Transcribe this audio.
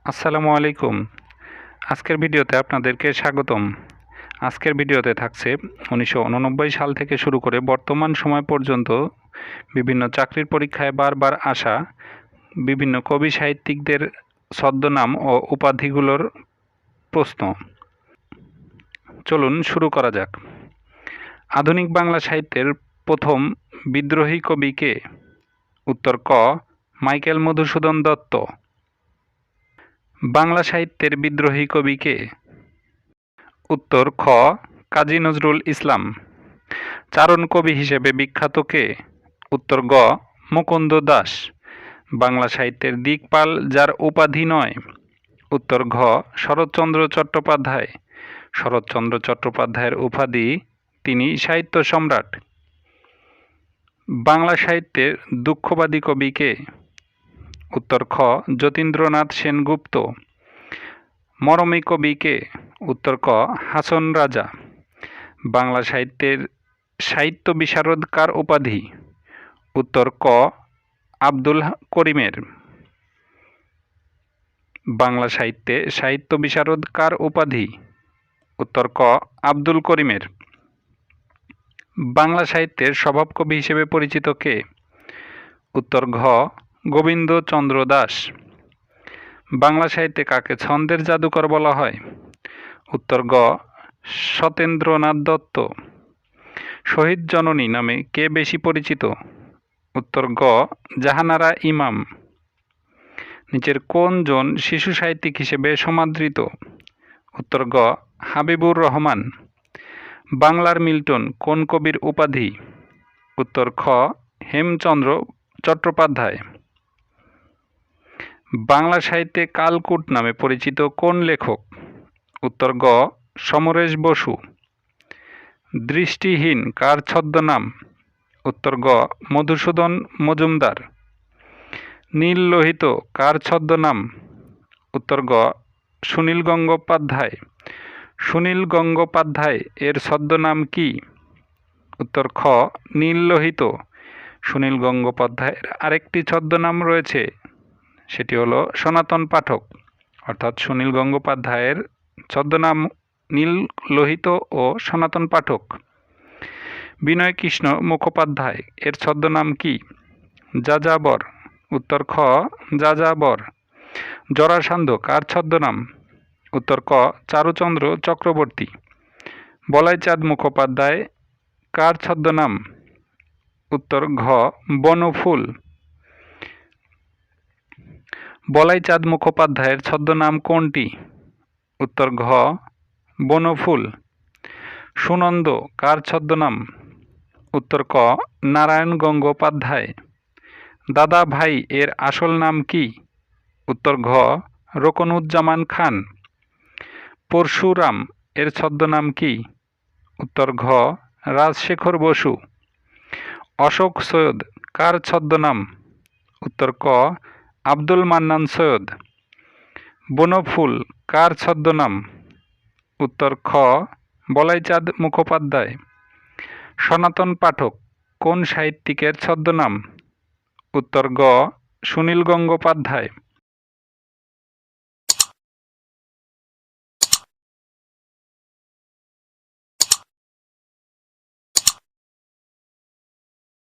আসসালামু আলাইকুম। আজকের ভিডিওতে আপনাদেরকে স্বাগতম। আজকের ভিডিওতে থাকছে 1989 সাল থেকে শুরু করে বর্তমান সময় পর্যন্ত বিভিন্ন চাকরির পরীক্ষায় বারবার আসা বিভিন্ন কবি সাহিত্যিকদের ছদ্মনাম ও উপাধিগুলোর প্রশ্ন। চলুন শুরু করা যাক। আধুনিক বাংলা সাহিত্যের প্রথম বিদ্রোহী কবি কে? উত্তর ক, মাইকেল মধুসূদন দত্ত। বাংলা সাহিত্যের বিদ্রোহী কবি কে? উত্তর খ, কাজী নজরুল ইসলাম। চারণ কবি হিসেবে বিখ্যাত কে? উত্তর গ, মুকুন্দ দাস। বাংলা সাহিত্যের দিকপাল যার উপাধি নয়? উত্তর ঘ, শরৎচন্দ্র চট্টোপাধ্যায়। শরৎচন্দ্র চট্টোপাধ্যায়ের উপাধি তিনি সাহিত্য সম্রাট। বাংলা সাহিত্যের দুঃখবাদী কবি কে? উত্তর খ, যতীন্দ্রনাথ সেনগুপ্ত। মরমী কবি কে? উত্তর ক, হাসন রাজা। বাংলা সাহিত্যের সাহিত্য বিশারদ কার উপাধি? উত্তর ক, আব্দুল করিমের। বাংলা সাহিত্যে সাহিত্য বিশারদ কার উপাধি? উত্তর ক, আব্দুল করিমের। বাংলা সাহিত্যের স্বভাবকবি হিসেবে পরিচিত কে? উত্তর ঘ, গোবিন্দচন্দ্র দাস। বাংলা সাহিত্যে কাকে ছন্দের জাদুকর বলা হয়? উত্তর গ, সতেন্দ্রনাথ দত্ত। শহীদ জননী নামে কে বেশি পরিচিত? উত্তর গ, জাহানারা ইমাম। নিচের কোন জন শিশু সাহিত্যিক হিসেবে সমাদৃত? উত্তর গ, হাবিবুর রহমান। বাংলার মিল্টন কোন কবির উপাধি? উত্তর খ, হেমচন্দ্র চট্টোপাধ্যায়। বাংলা সাহিত্যে কালকূট নামে পরিচিত কোন লেখক? উত্তর গ, সমরেশ বসু। দৃষ্টিহীন কার ছদ্মনাম? উত্তর গ, মধুসূদন মজুমদার। নীল লোহিত কার ছদ্মনাম? উত্তর গ, সুনীল গঙ্গোপাধ্যায়। সুনীল গঙ্গোপাধ্যায় এর ছদ্মনাম কি? উত্তর খ, নীল লোহিত। সুনীল গঙ্গোপাধ্যায়ের আরেকটি ছদ্মনাম রয়েছে, সেটি হলো সনাতন পাঠক। অর্থাৎ সুনীল গঙ্গোপাধ্যায়ের ছদ্মনাম নীল লোহিত ও সনাতন পাঠক। বিনয়কৃষ্ণ মুখোপাধ্যায় এর ছদ্মনাম কি? যাযাবর। উত্তর খ, যাযাবর। জরাসন্ধ কার ছদ্মনাম? উত্তর ক, চারুচন্দ্র চক্রবর্তী। বলাইচাঁদ মুখোপাধ্যায় কার ছদ্মনাম? উত্তর ঘ, বনফুল। বলাইচাঁদ মুখোপাধ্যায়ের ছদ্মনাম কোনটি? উত্তর ঘ, বনফুল। সুনন্দ কার ছদ্মনাম? উত্তর ক, নারায়ণ গঙ্গোপাধ্যায়। দাদা ভাই এর আসল নাম কি? উত্তর ঘ, রোকনউজ্জামান খান। পরশুরাম এর ছদ্মনাম কি? উত্তর ঘ, রাজশেখর বসু। অশোক সৈয়দ কার ছদ্মনাম? উত্তর ক, আব্দুল মান্নান সৈয়দ। বনফুল কার ছদ্মনাম? উত্তর খ, বলাইচাঁদ মুখোপাধ্যায়। সনাতন পাঠক কোন সাহিত্যিকের ছদ্মনাম? উত্তর গ, সুনীল গঙ্গোপাধ্যায়।